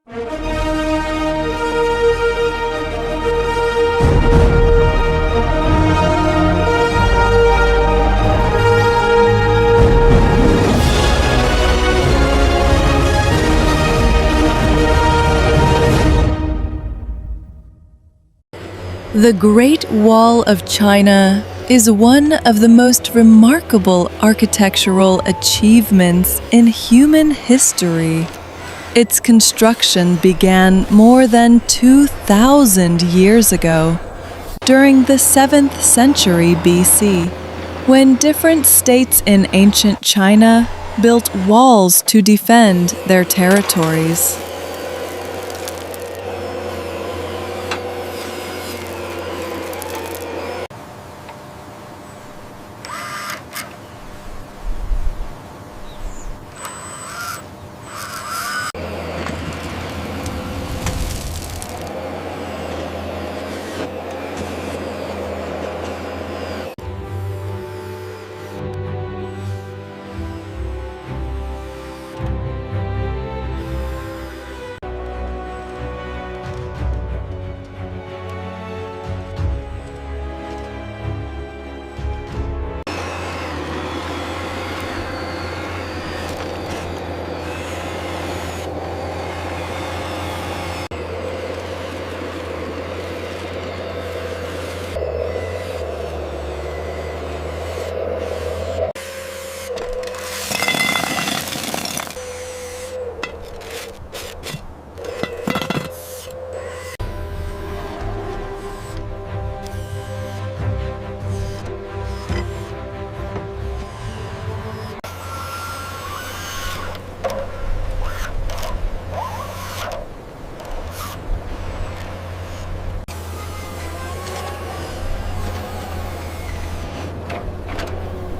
The Great Wall of China is one of the most remarkable architectural achievements in human history. Its construction began more than 2,000 years ago, during the 7th century BC, when different states in ancient China built walls to defend their territories.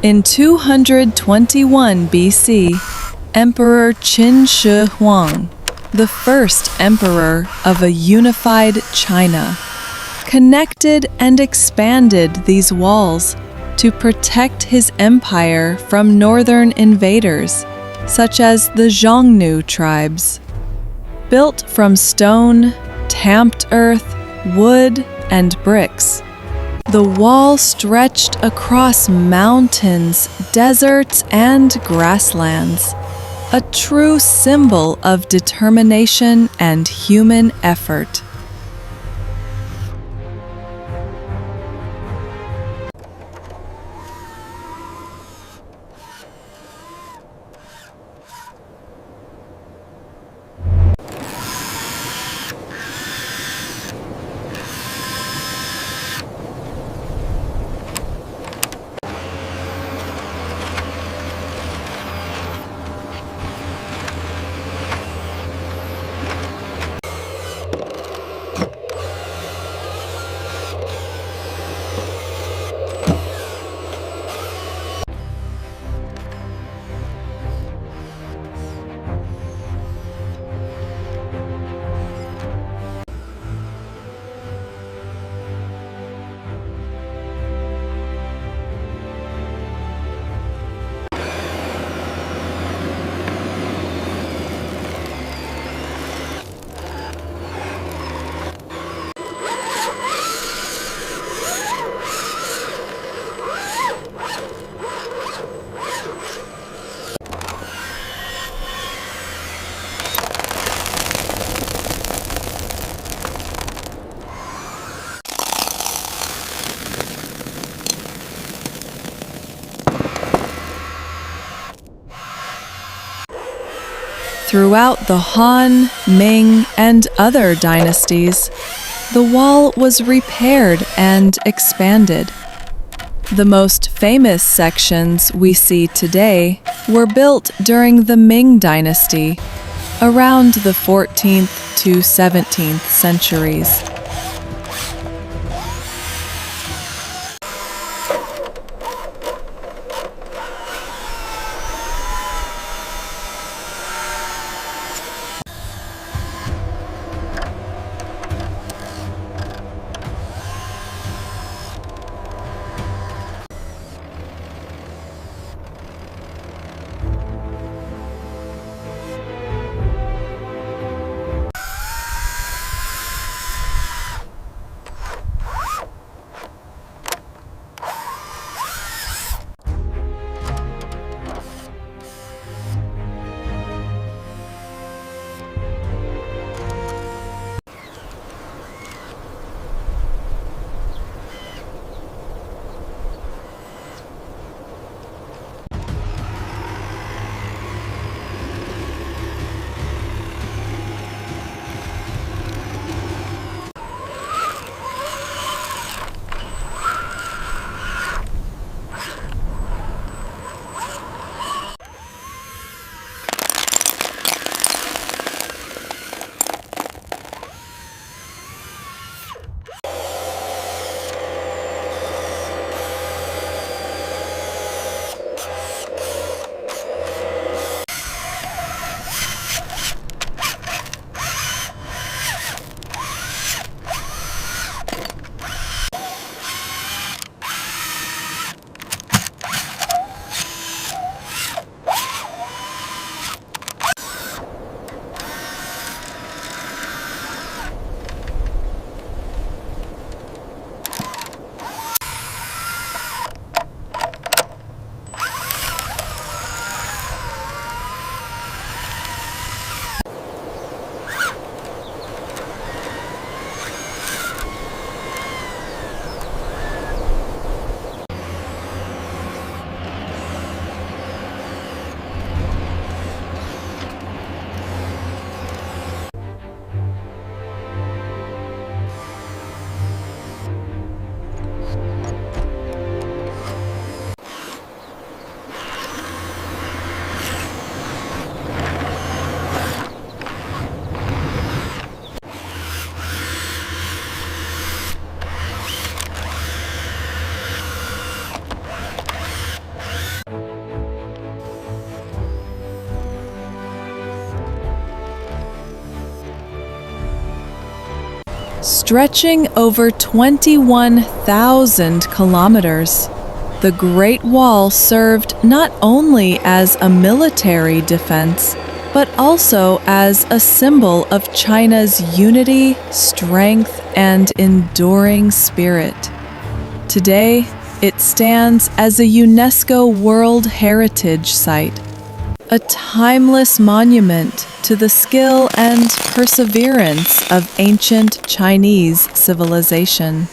In 221 BC, Emperor Qin Shi Huang, the first emperor of a unified China, connected and expanded these walls to protect his empire from northern invaders, such as the Xiongnu tribes. Built from stone, tamped earth, wood, and bricks, the wall stretched across mountains, deserts, and grasslands, a true symbol of determination and human effort. Throughout the Han, Ming, and other dynasties, the wall was repaired and expanded. The most famous sections we see today were built during the Ming Dynasty, around the 14th to 17th centuries. Stretching over 21,000 kilometers, the Great Wall served not only as a military defense, but also as a symbol of China's unity, strength, and enduring spirit. Today, it stands as a UNESCO World Heritage Site, a timeless monument to the skill and perseverance of ancient Chinese civilization.